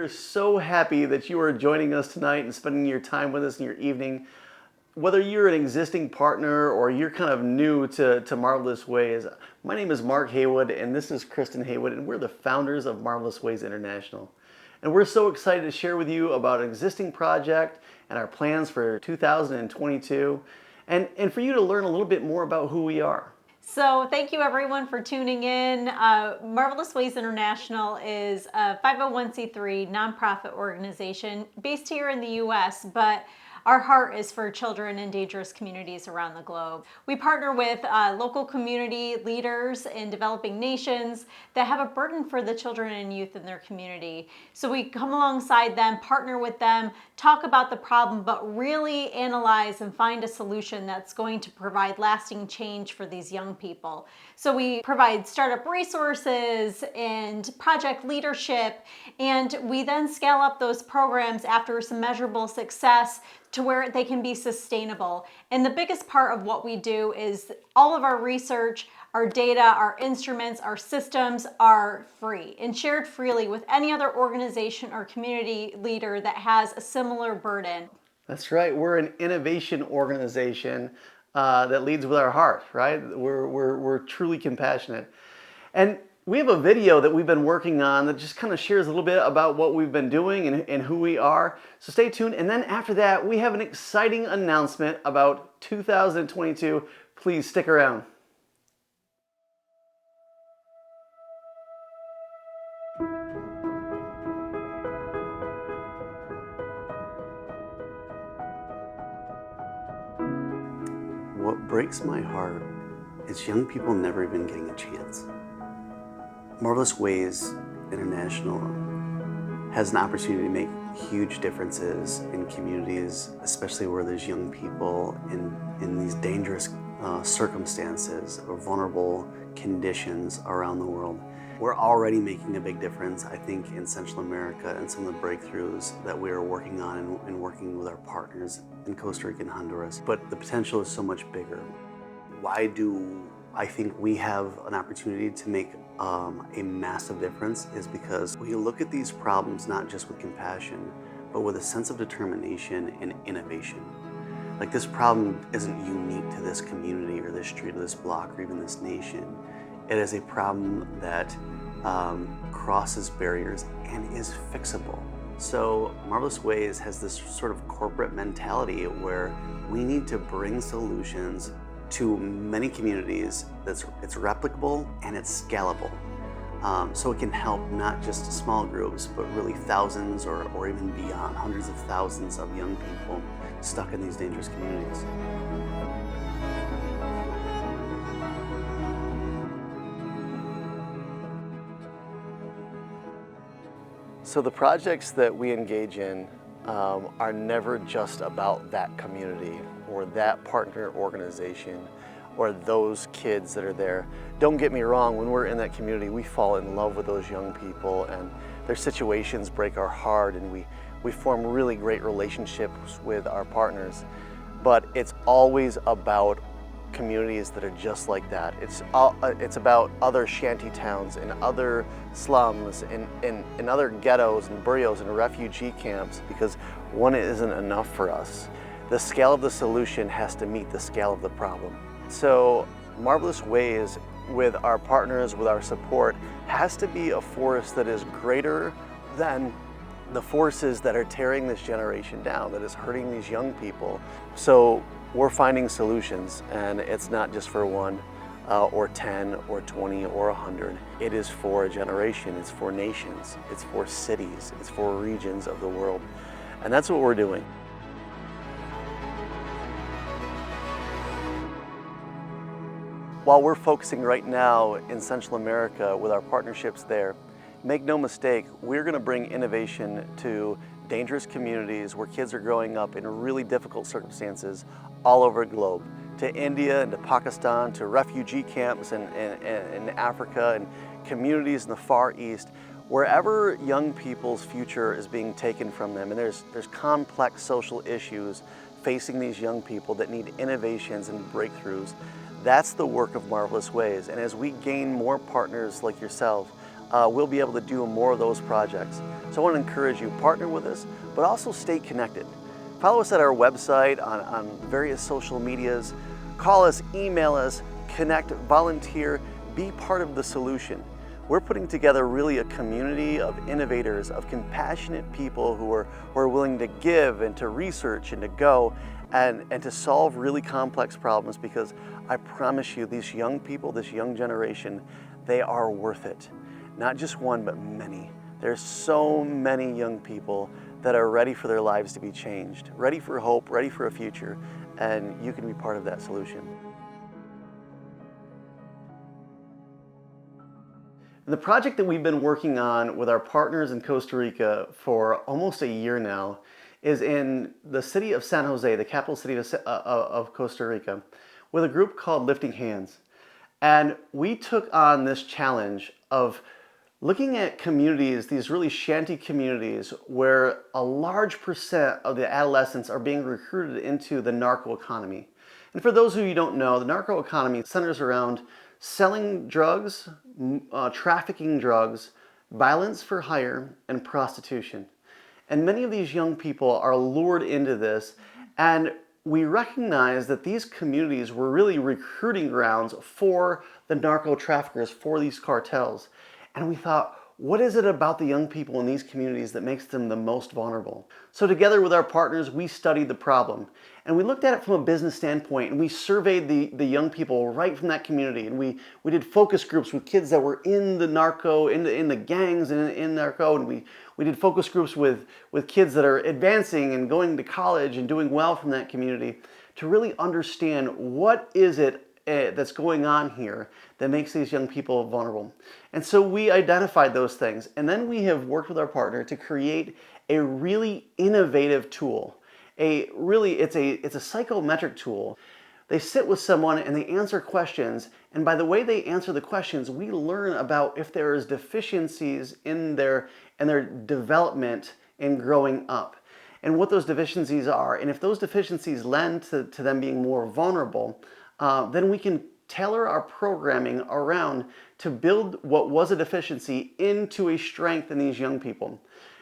are so happy that you are joining us tonight and spending your time with us in your evening. Whether you're an existing partner or you're kind of new to Marvelous Ways, my name is Mark Haywood and this is Kristen Haywood, and we're the founders of Marvelous Ways International. And we're so excited to share with you about an existing project and our plans for 2022 and for you to learn a little bit more about who we are. So thank you everyone for tuning in. Marvelous Ways International is a 501c3 nonprofit organization based here in the US, but our heart is for children in dangerous communities around the globe. We partner with local community leaders in developing nations that have a burden for the children and youth in their community. So we come alongside them, partner with them, talk about the problem, but really analyze and find a solution that's going to provide lasting change for these young people. So we provide startup resources and project leadership, and we then scale up those programs after some measurable success to where they can be sustainable. And the biggest part of what we do is all of our research, our data, our instruments, our systems are free and shared freely with any other organization or community leader that has a similar burden. That's right. We're an innovation organization that leads with our heart, right? We're truly compassionate. And we have a video that we've been working on that just kind of shares a little bit about what we've been doing and who we are. So stay tuned. And then after that, we have an exciting announcement about 2022. Please stick around. What breaks my heart is young people never even getting a chance. Marvelous Ways International has an opportunity to make huge differences in communities, especially where there's young people in these dangerous circumstances or vulnerable conditions around the world. We're already making a big difference, I think, in Central America and some of the breakthroughs that we are working on and working with our partners in Costa Rica and Honduras. But the potential is so much bigger. Why do I think we have an opportunity to make a massive difference is because we look at these problems not just with compassion, but with a sense of determination and innovation. Like, this problem isn't unique to this community or this street or this block or even this nation. It is a problem that crosses barriers and is fixable. So Marvelous Ways has this sort of corporate mentality where we need to bring solutions to many communities it's replicable and it's scalable. So it can help not just small groups, but really thousands or even beyond, hundreds of thousands of young people stuck in these dangerous communities. So the projects that we engage in are never just about that community or that partner organization or those kids that are there. Don't get me wrong, when we're in that community, we fall in love with those young people and their situations break our heart and we form really great relationships with our partners. But it's always about communities that are just like that. It's about other shanty towns and other slums and other ghettos and barrios and refugee camps, because one isn't enough for us. The scale of the solution has to meet the scale of the problem. So Marvelous Ways, with our partners, with our support, has to be a force that is greater than the forces that are tearing this generation down, that is hurting these young people. So we're finding solutions, and it's not just for one or 10 or 20 or 100. It is for a generation, it's for nations, it's for cities, it's for regions of the world. And that's what we're doing. While we're focusing right now in Central America with our partnerships there, make no mistake, we're going to bring innovation to dangerous communities where kids are growing up in really difficult circumstances all over the globe, to India and to Pakistan, to refugee camps in Africa and communities in the Far East. Wherever young people's future is being taken from them, and there's complex social issues facing these young people that need innovations and breakthroughs, that's the work of Marvelous Ways. And as we gain more partners like yourself, we'll be able to do more of those projects. So I want to encourage you, partner with us, but also stay connected. Follow us at our website, on various social medias. Call us, email us, connect, volunteer, be part of the solution. We're putting together really a community of innovators, of compassionate people who are willing to give and to research and to go and to solve really complex problems, because I promise you, these young people, this young generation, they are worth it. Not just one, but many. There's so many young people that are ready for their lives to be changed, ready for hope, ready for a future, and you can be part of that solution. The project that we've been working on with our partners in Costa Rica for almost a year now is in the city of San Jose, the capital city of Costa Rica, with a group called Lifting Hands. And we took on this challenge of looking at communities, these really shanty communities, where a large percent of the adolescents are being recruited into the narco economy. And for those of you who don't know, the narco economy centers around selling drugs, trafficking drugs, violence for hire, and prostitution. And many of these young people are lured into this, and we recognize that these communities were really recruiting grounds for the narco traffickers, for these cartels. And we thought, what is it about the young people in these communities that makes them the most vulnerable? So together with our partners, we studied the problem. And we looked at it from a business standpoint, and we surveyed the young people right from that community. And we did focus groups with kids that were in the narco, in the gangs and in narco. And we did focus groups with kids that are advancing and going to college and doing well from that community, to really understand what is it that's going on here that makes these young people vulnerable. And so we identified those things, and then we have worked with our partner to create a really innovative tool. It's a psychometric tool. They sit with someone and they answer questions, and by the way they answer the questions, we learn about if there is deficiencies in their development in growing up, and what those deficiencies are. And if those deficiencies lend to them being more vulnerable, then we can tailor our programming around to build what was a deficiency into a strength in these young people.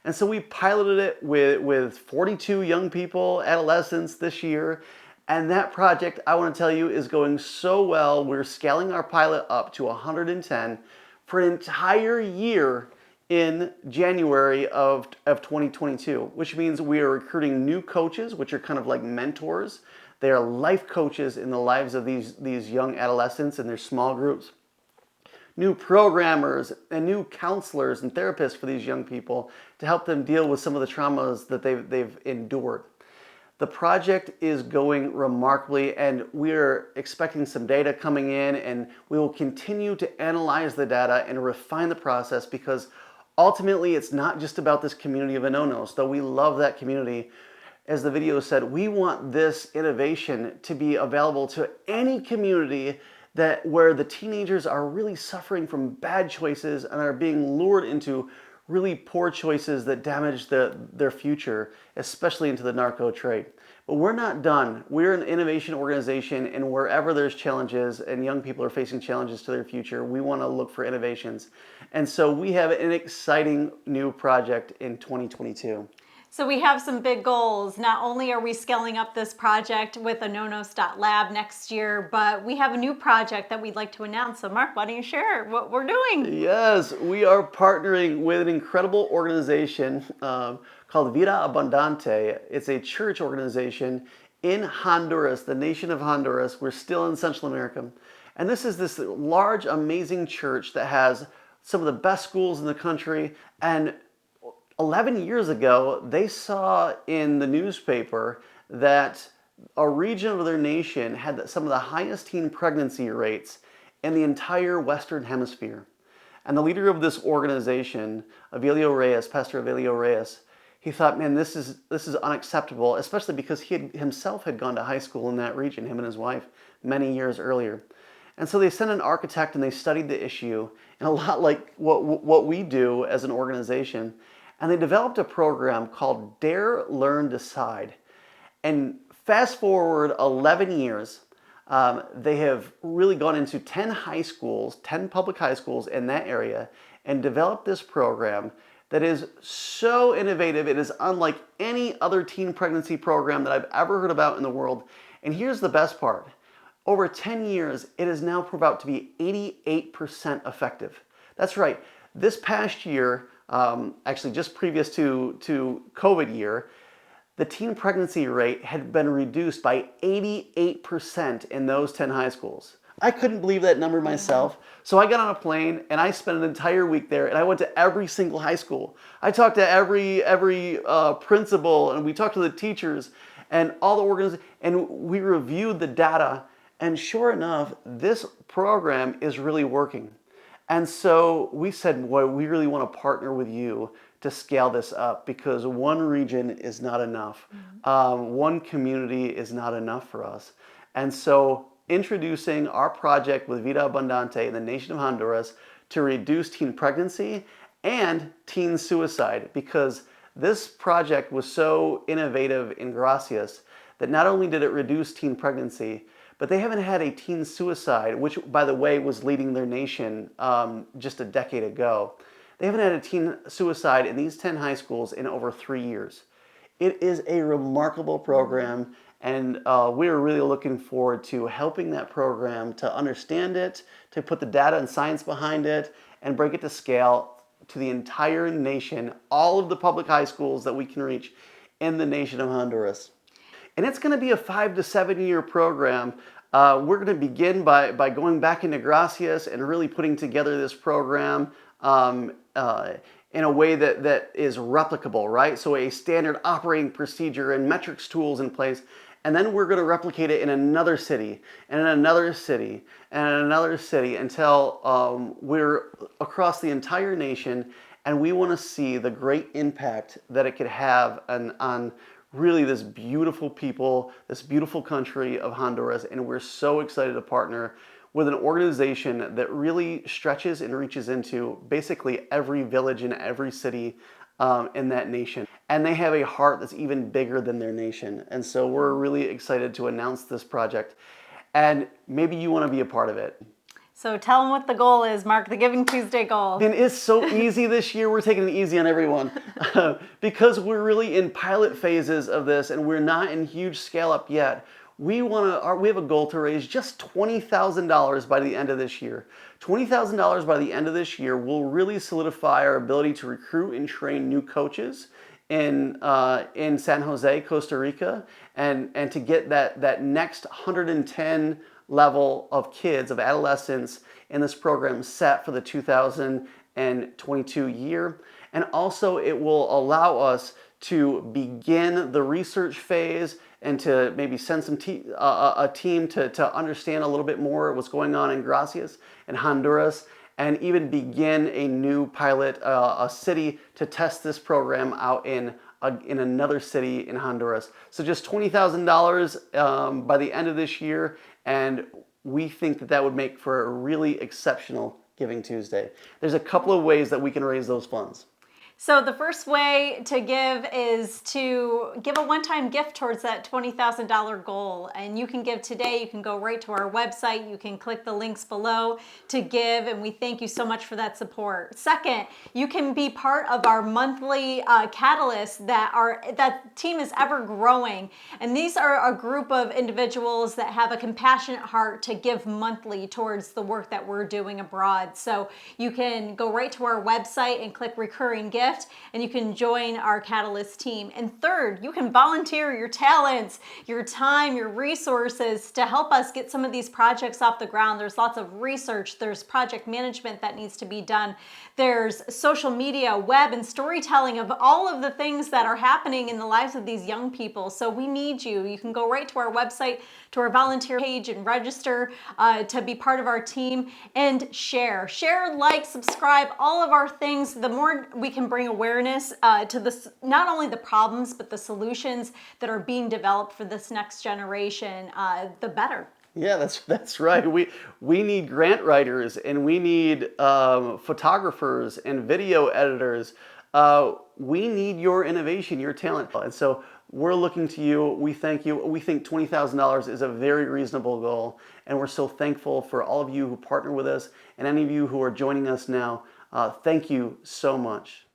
And so we piloted it with 42 young people, adolescents, this year. And that project, I want to tell you, is going so well. We're scaling our pilot up to 110 for an entire year in January of 2022, which means we are recruiting new coaches, which are kind of like mentors. They are life coaches in the lives of these young adolescents in their small groups. New programmers and new counselors and therapists for these young people to help them deal with some of the traumas that they've endured. The project is going remarkably, and we're expecting some data coming in, and we will continue to analyze the data and refine the process, because ultimately it's not just about this community of Anonos, though we love that community. As the video said, we want this innovation to be available to any community where the teenagers are really suffering from bad choices and are being lured into really poor choices that damage their future, especially into the narco trade. But we're not done. We're an innovation organization, and wherever there's challenges and young people are facing challenges to their future, we want to look for innovations. And so we have an exciting new project in 2022. So we have some big goals. Not only are we scaling up this project with Anonos.lab next year, but we have a new project that we'd like to announce. So Mark, why don't you share what we're doing? Yes, we are partnering with an incredible organization called Vida Abundante. It's a church organization in Honduras, the nation of Honduras. We're still in Central America. And this is this large, amazing church that has some of the best schools in the country. And 11 years ago, they saw in the newspaper that a region of their nation had some of the highest teen pregnancy rates in the entire Western Hemisphere. And the leader of this organization, Pastor Avelio Reyes, he thought, man, this is unacceptable, especially because he himself had gone to high school in that region, him and his wife, many years earlier. And so they sent an architect and they studied the issue, and a lot like what we do as an organization. And they developed a program called Dare, Learn, Decide. And fast forward 11 years, They have really gone into 10 high schools, 10 public high schools in that area, and developed this program that is so innovative. It is unlike any other teen pregnancy program that I've ever heard about in the world. And here's the best part. Over 10 years, it is now proved out to be 88% effective. That's right. This past year, actually just previous to COVID year, the teen pregnancy rate had been reduced by 88% in those 10 high schools. I couldn't believe that number myself. So I got on a plane and I spent an entire week there, and I went to every single high school. I talked to every principal, and we talked to the teachers and all the organizations, and we reviewed the data. And sure enough, this program is really working. And so we said, well, we really want to partner with you to scale this up, because one region is not enough. One community is not enough for us. And so introducing our project with Vida Abundante in the nation of Honduras to reduce teen pregnancy and teen suicide, because this project was so innovative in Gracias that not only did it reduce teen pregnancy, but they haven't had a teen suicide, which, by the way, was leading their nation just a decade ago. They haven't had a teen suicide in these 10 high schools in over 3 years. It is a remarkable program, and we're really looking forward to helping that program to understand it, to put the data and science behind it, and bring it to scale to the entire nation, all of the public high schools that we can reach in the nation of Honduras. And it's going to be a 5 to 7 year program. We're going to begin by going back into Gracias and really putting together this program in a way that is replicable, right? So a standard operating procedure and metrics tools in place. And then we're going to replicate it in another city, and in another city, and in another city, until we're across the entire nation. And we want to see the great impact that it could have on really this beautiful people, this beautiful country of Honduras. And we're so excited to partner with an organization that really stretches and reaches into basically every village and every city in that nation. And they have a heart that's even bigger than their nation. And so we're really excited to announce this project. And maybe you want to be a part of it. So tell them what the goal is, Mark, the Giving Tuesday goal. And it's so easy this year. We're taking it easy on everyone because we're really in pilot phases of this, and we're not in huge scale up yet. We have a goal to raise just $20,000 by the end of this year. $20,000 by the end of this year will really solidify our ability to recruit and train new coaches in San Jose, Costa Rica, and to get that next 110 level of kids, of adolescents in this program set for the 2022 year. And also it will allow us to begin the research phase and to maybe send a team to understand a little bit more what's going on in Gracias and Honduras, and even begin a new pilot, a city to test this program out in another city in Honduras. So just $20,000 by the end of this year, and we think that would make for a really exceptional Giving Tuesday. There's a couple of ways that we can raise those funds. So the first way to give is to give a one-time gift towards that $20,000 goal. And you can give today. You can go right to our website. You can click the links below to give, and we thank you so much for that support. Second, you can be part of our monthly catalyst that team is ever growing. And these are a group of individuals that have a compassionate heart to give monthly towards the work that we're doing abroad. So you can go right to our website and click recurring gift, and you can join our Catalyst team. And third, you can volunteer your talents, your time, your resources to help us get some of these projects off the ground. There's lots of research, there's project management that needs to be done, there's social media, web, and storytelling of all of the things that are happening in the lives of these young people. So we need you. You can go right to our website, to our volunteer page, and register to be part of our team, and share, like, subscribe, all of our things. The more we can bring awareness to this, not only the problems, but the solutions that are being developed for this next generation, the better. Yeah, that's right. We need grant writers, and we need photographers and video editors. We need your innovation, your talent. And so we're looking to you. We thank you. We think $20,000 is a very reasonable goal, and we're so thankful for all of you who partner with us and any of you who are joining us now. Thank you so much.